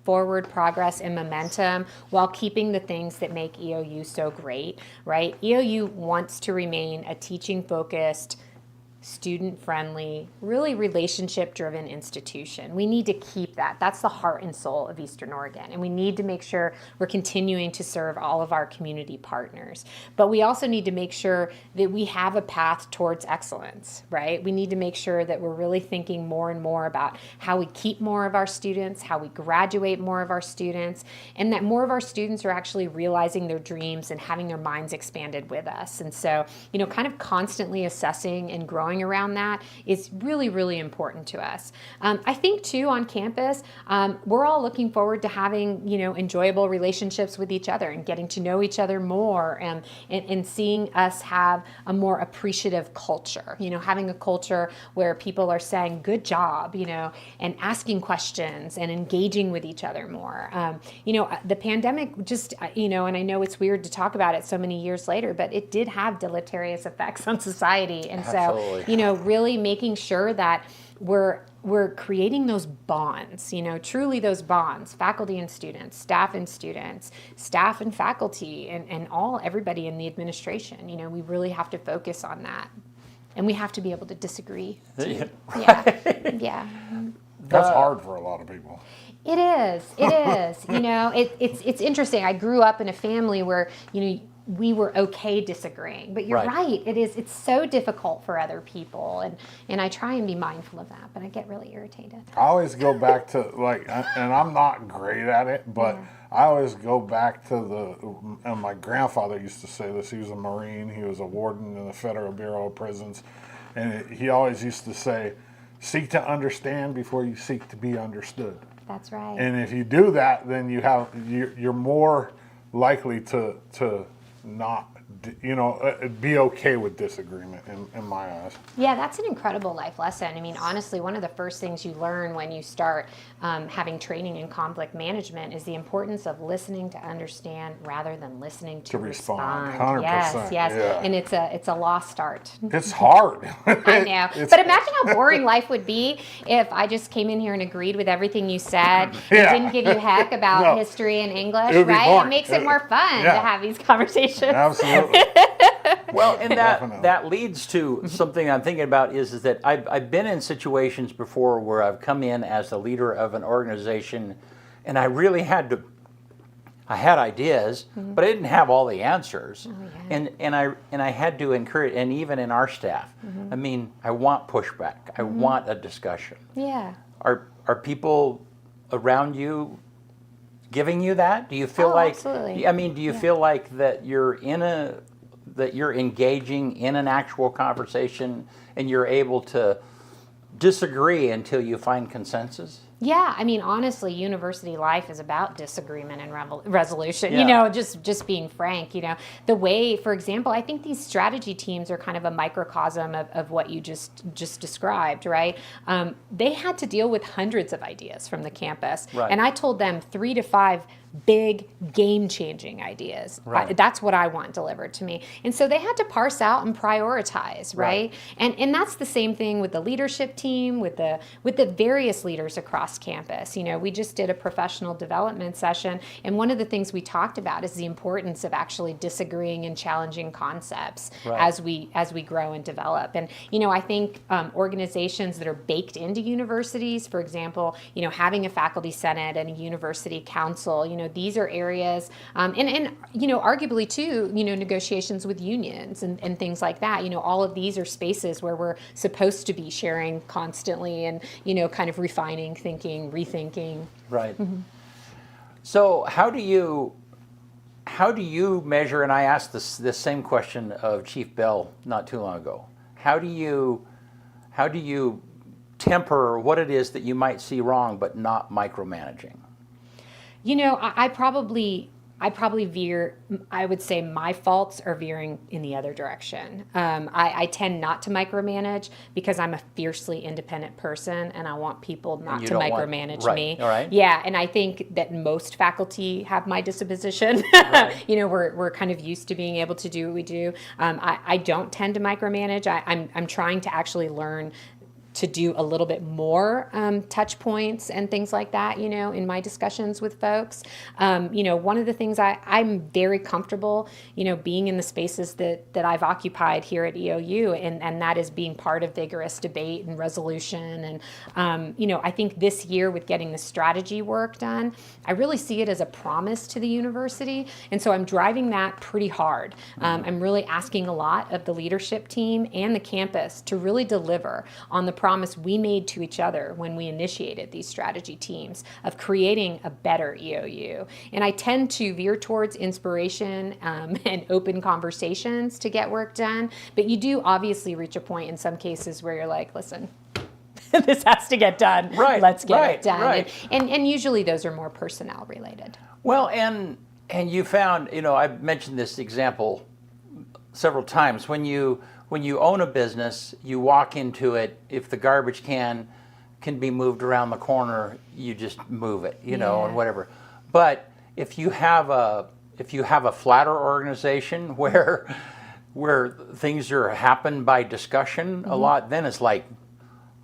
forward progress and momentum while keeping the things that make EOU so great, right? EOU wants to remain a teaching focused, student friendly, really relationship driven institution. We need to keep that. That's the heart and soul of Eastern Oregon. And we need to make sure we're continuing to serve all of our community partners. But we also need to make sure that we have a path towards excellence, right? We need to make sure that we're really thinking more and more about how we keep more of our students, how we graduate more of our students, and that more of our students are actually realizing their dreams and having their minds expanded with us. And so, kind of constantly assessing and growing around that is really, really important to us. I think too on campus, we're all looking forward to having, enjoyable relationships with each other and getting to know each other more and seeing us have a more appreciative culture, having a culture where people are saying good job, and asking questions and engaging with each other more. The pandemic just, and I know it's weird to talk about it so many years later, but it did have deleterious effects on society. And Absolutely. so, really making sure that we're creating those bonds, truly those bonds, faculty and students, staff and faculty, and everybody in the administration. We really have to focus on that. And we have to be able to disagree. Too. Yeah. That's hard for a lot of people. It is. It's interesting. I grew up in a family where, we were okay disagreeing, but you're right. It's so difficult for other people, and I try and be mindful of that, but I get really irritated. I always go back to and I'm not great at it, but I always go back to and my grandfather used to say this. He was a Marine. He was a warden in the Federal Bureau of Prisons, and he always used to say, "Seek to understand before you seek to be understood." That's right. And if you do that, then you're more likely to not, be okay with disagreement in my eyes. Yeah, that's an incredible life lesson. I mean, honestly, one of the first things you learn when you start having training in conflict management is the importance of listening to understand rather than listening to respond. 100%. Yes. Yeah. And it's a lost art. It's hard. I know. But imagine how boring life would be if I just came in here and agreed with everything you said and didn't give you heck about history and English, right? It makes it more fun to have these conversations. Absolutely. Well, and that leads to something I'm thinking about is that I've been in situations before where I've come in as the leader of an organization, and I really had ideas, but I didn't have all the answers, and I had to encourage, and even in our staff, I mean, I want pushback, I want a discussion. Yeah. Are people around you giving you that? Do you feel like? Absolutely. I mean, do you feel like that you're engaging in an actual conversation and you're able to disagree until you find consensus? Yeah, I mean, honestly, university life is about disagreement and resolution, just being frank, The way, for example, I think these strategy teams are kind of a microcosm of what you just described, right? They had to deal with hundreds of ideas from the campus. Right. And I told them 3 to 5 big game-changing ideas. Right. That's what I want delivered to me. And so they had to parse out and prioritize, right? And that's the same thing with the leadership team, with the various leaders across campus. We just did a professional development session, and one of the things we talked about is the importance of actually disagreeing and challenging concepts as we grow and develop. And I think organizations that are baked into universities, for example, having a faculty senate and a university council, these are areas, and arguably too, negotiations with unions and things like that. All of these are spaces where we're supposed to be sharing constantly and, kind of refining, thinking, rethinking. Right. So how do you measure, and I asked this same question of Chief Bell not too long ago, how do you temper what it is that you might see wrong but not micromanaging? I probably I probably veer, I would say my faults are veering in the other direction. I tend not to micromanage because I'm a fiercely independent person and I want people not to micromanage me. All right. Yeah, and I think that most faculty have my disposition. Right. We're kind of used to being able to do what we do. I don't tend to micromanage. I'm trying to actually learn to do a little bit more touch points and things like that, in my discussions with folks. One of the things I'm very comfortable, being in the spaces that I've occupied here at EOU, and that is being part of vigorous debate and resolution. And, I think this year with getting the strategy work done, I really see it as a promise to the university. And so I'm driving that pretty hard. I'm really asking a lot of the leadership team and the campus to really deliver on the promise we made to each other when we initiated these strategy teams of creating a better EOU. And I tend to veer towards inspiration and open conversations to get work done. But you do obviously reach a point in some cases where you're like, listen, this has to get done. Right. Let's get it done. Right. And usually those are more personnel related. Well, and you found, I've mentioned this example several times. When you own a business, you walk into it. If the garbage can be moved around the corner, you just move it, and whatever. But if you have a flatter organization where things happen by discussion a lot, then it's like,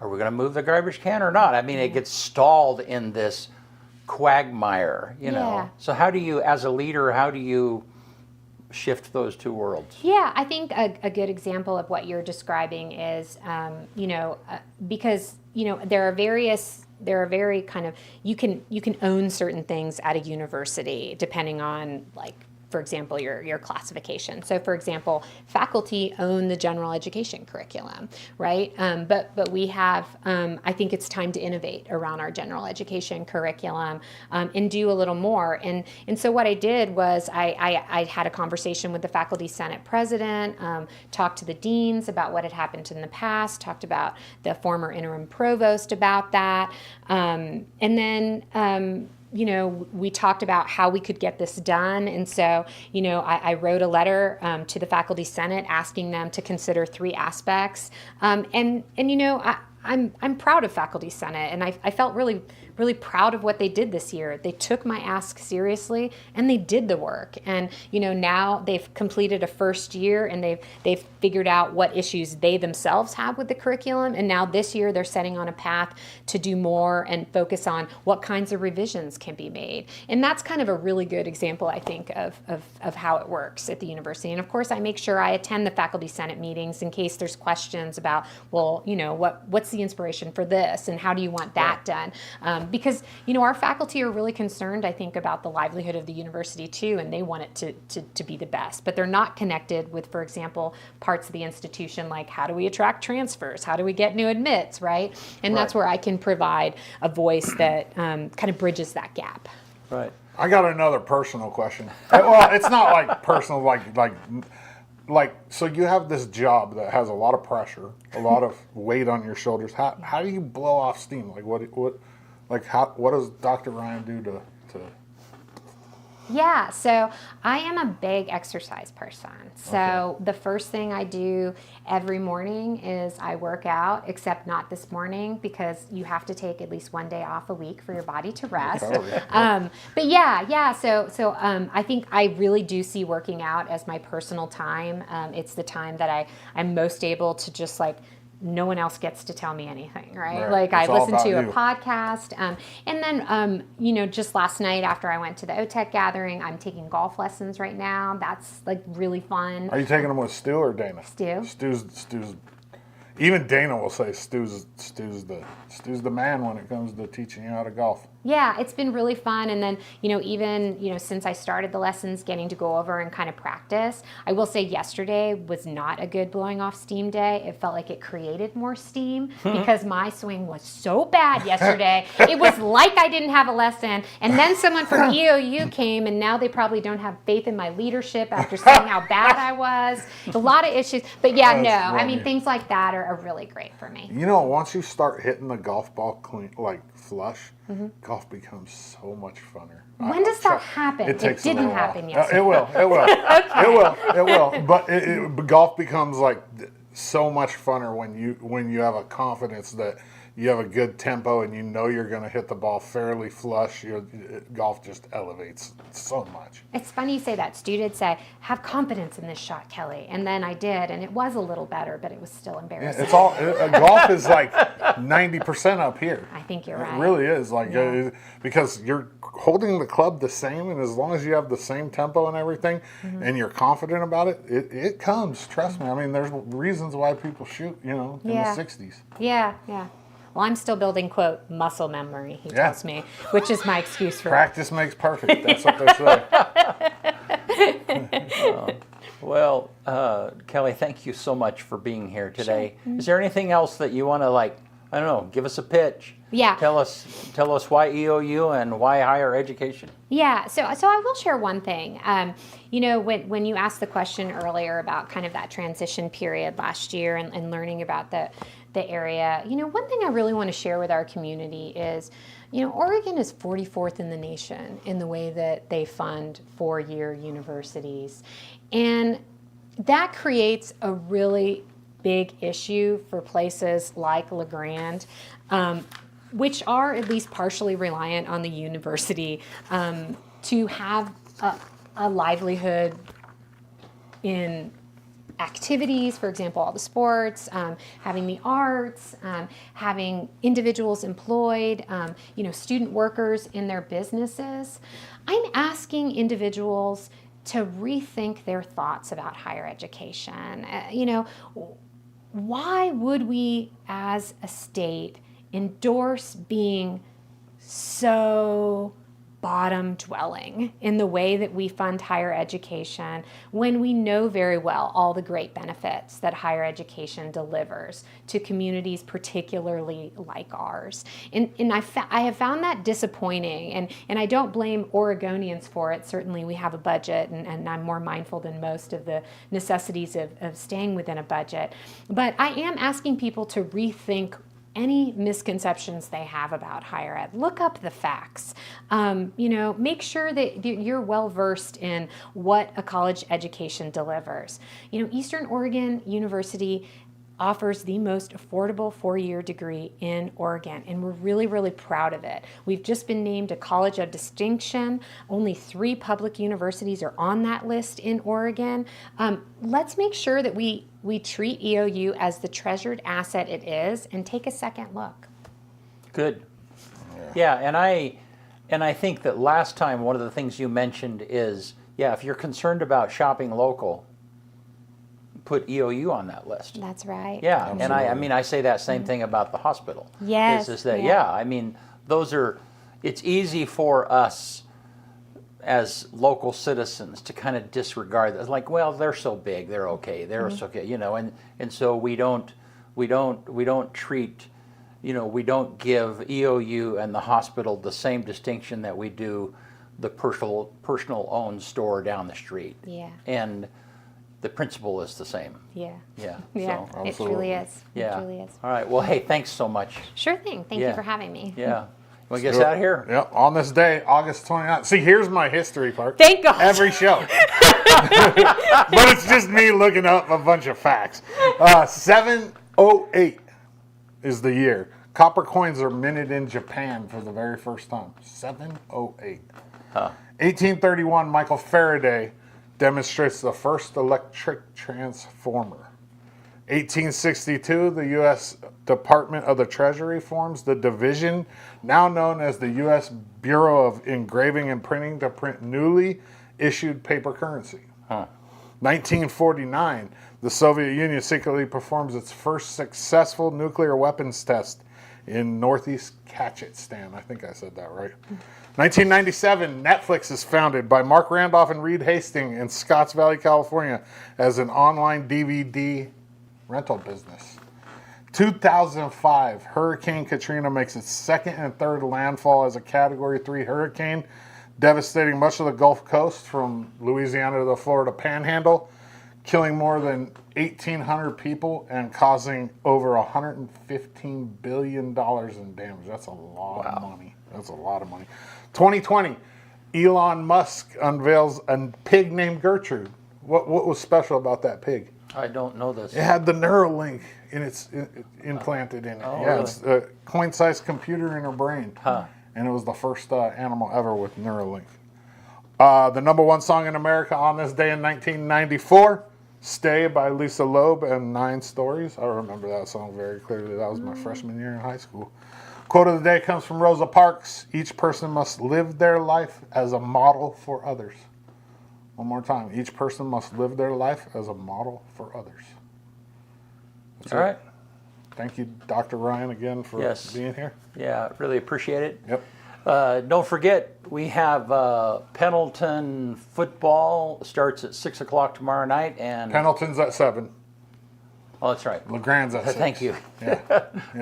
are we going to move the garbage can or not? I mean, it gets stalled in this quagmire, Yeah. So how do you, as a leader, shift those two worlds? Yeah, I think a good example of what you're describing is, because there are very kind of you can own certain things at a university depending on, like, for example, your classification. So, for example, faculty own the general education curriculum, right? But we have, I think it's time to innovate around our general education curriculum and do a little more. And so what I did was I had a conversation with the Faculty Senate president, talked to the deans about what had happened in the past, talked about the former interim provost about that, and then we talked about how we could get this done. And so, I wrote a letter to the Faculty Senate asking them to consider 3 aspects. I'm proud of Faculty Senate, and I felt really proud of what they did this year. They took my ask seriously and they did the work. And now they've completed a first year and they've figured out what issues they themselves have with the curriculum. And now this year they're setting on a path to do more and focus on what kinds of revisions can be made. And that's kind of a really good example, I think, of how it works at the university. And of course, I make sure I attend the Faculty Senate meetings in case there's questions about, well, what's the inspiration for this and how do you want that done? Because our faculty are really concerned, I think, about the livelihood of the university too, and they want it to be the best. But they're not connected with, for example, parts of the institution like how do we attract transfers, how do we get new admits, right? And that's where I can provide a voice that kind of bridges that gap. Right. I got another personal question. Well, it's not like personal, like, so you have this job that has a lot of pressure, a lot of weight on your shoulders. How do you blow off steam? Like, what does Dr. Ryan do to? Yeah, so I am a big exercise person. So the first thing I do every morning is I work out, except not this morning because you have to take at least one day off a week for your body to rest. But so I think I really do see working out as my personal time. It's the time that I'm most able to just no one else gets to tell me anything, right? Like I listened to a podcast. And then, just last night after I went to the OTEC gathering, I'm taking golf lessons right now. That's really fun. Are you taking them with Stu or Dana? Stu. Stu's. Even Dana will say Stu's the man when it comes to teaching you how to golf. Yeah, it's been really fun. And then, even, since I started the lessons, getting to go over and kind of practice. I will say yesterday was not a good blowing off steam day. It felt like it created more steam because my swing was so bad yesterday. It was like I didn't have a lesson. And then someone from EOU came, and now they probably don't have faith in my leadership after seeing how bad I was. A lot of issues. But yeah, funny. Things like that are really great for me. Once you start hitting the golf ball clean, flush, golf becomes so much funner. When does that happen? It takes a didn't little while. happen yet. It will. It will. But but golf becomes like so much funner when you have a confidence that you have a good tempo and you know you're going to hit the ball fairly flush. Golf just elevates so much. It's funny you say that. Stu did say, have confidence in this shot, Kelly. And then I did, and it was a little better, but it was still embarrassing. It's all golf is like 90% up here. I think you're right. It really is because you're holding the club the same, and as long as you have the same tempo and everything, and you're confident about it, it comes. Trust me. I mean, there's reasons why people shoot, in the 60s. Yeah. Well, I'm still building, quote, muscle memory, he tells me, which is my excuse for practice makes perfect. That's what they say. Well, Kelly, thank you so much for being here today. Sure. Is there anything else that you want to, give us a pitch? Yeah. Tell us why EOU and why higher education. Yeah, so I will share one thing. When you asked the question earlier about kind of that transition period last year and learning about the area, one thing I really want to share with our community is, Oregon is 44th in the nation in the way that they fund four-year universities. And that creates a really big issue for places like LeGrand, which are at least partially reliant on the university to have a livelihood in activities, for example, all the sports, having the arts, having individuals employed, student workers in their businesses. I'm asking individuals to rethink their thoughts about higher education. Why would we as a state endorse being so bottom dwelling in the way that we fund higher education when we know very well all the great benefits that higher education delivers to communities particularly like ours? And I have found that disappointing, and I don't blame Oregonians for it. Certainly we have a budget, and I'm more mindful than most of the necessities of staying within a budget. But I am asking people to rethink any misconceptions they have about higher ed. Look up the facts. Make sure that you're well versed in what a college education delivers. Eastern Oregon University offers the most affordable four-year degree in Oregon, and we're really, really proud of it. We've just been named a college of distinction. Only 3 public universities are on that list in Oregon. Let's make sure that we treat EOU as the treasured asset it is and take a second look. Good. Yeah, and I think that last time one of the things you mentioned is, if you're concerned about shopping local, put EOU on that list. That's right. Yeah, absolutely. And I say that same thing about the hospital. Yes. Is that it's easy for us as local citizens to kind of disregard that. It's like, well, they're so big, they're okay, so okay, and so we don't treat, we don't give EOU and the hospital the same distinction that we do the personal owned store down the street. Yeah. And the principle is the same. Yeah. Yeah. Yeah. So, It truly is. yeah. It truly is. All right. Well, hey, thanks so much. Sure thing. Thank you for having me. Yeah. Want to get us out of here? Yep. On this day, August 29th. See, here's my history part. Thank God. Every show. But it's just me looking up a bunch of facts. 708 is the year. Copper coins are minted in Japan for the very first time. 708. 1831, Michael Faraday demonstrates the first electric transformer. 1862, the U.S. Department of the Treasury forms the division now known as the U.S. Bureau of Engraving and Printing to print newly issued paper currency. 1949, the Soviet Union secretly performs its first successful nuclear weapons test in Northeast Kazachstan. I think I said that right. 1997, Netflix is founded by Mark Randolph and Reed Hastings in Scotts Valley, California, as an online DVD rental business. 2005, Hurricane Katrina makes its second and third landfall as a Category 3 hurricane, devastating much of the Gulf Coast from Louisiana to the Florida Panhandle, killing more than 1,800 people and causing over $115 billion in damage. That's a lot of money. That's a lot of money. 2020, Elon Musk unveils a pig named Gertrude. What was special about that pig? I don't know this. It had the Neuralink implanted in it. Oh, yeah, really? it's a coin-sized computer in her brain. Huh. And it was the first animal ever with Neuralink. The number one song in America on this day in 1994, Stay by Lisa Loeb and 9 Stories. I remember that song very clearly. That was my freshman year in high school. Quote of the day comes from Rosa Parks. Each person must live their life as a model for others. One more time. Each person must live their life as a model for others. That's All it. right. Thank you, Dr. Ryan, again for Yes. being here. Yeah, really appreciate it. Yep. Don't forget, we have Pendleton football starts at 6 o'clock tomorrow night, and Pendleton's at 7. oh, that's right. LeGrand's at 6. Thank you. Yeah.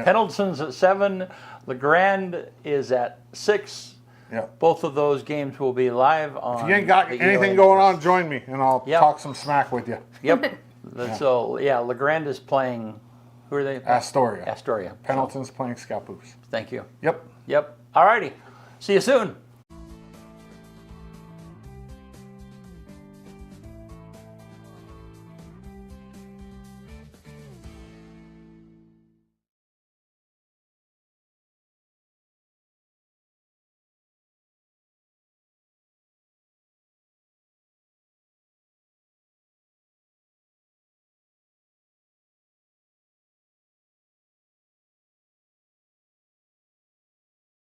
Pendleton's at 7. LeGrand is at 6. Yeah. Both of those games will be live on. If you ain't got the anything EOA going network. on, join me, and I'll Yep. talk some smack with you. Yep. So yeah, LeGrand is playing. Who are they? Astoria. Astoria. Pendleton's playing Scalpoos. Thank you. Yep. Yep. All righty. See you soon.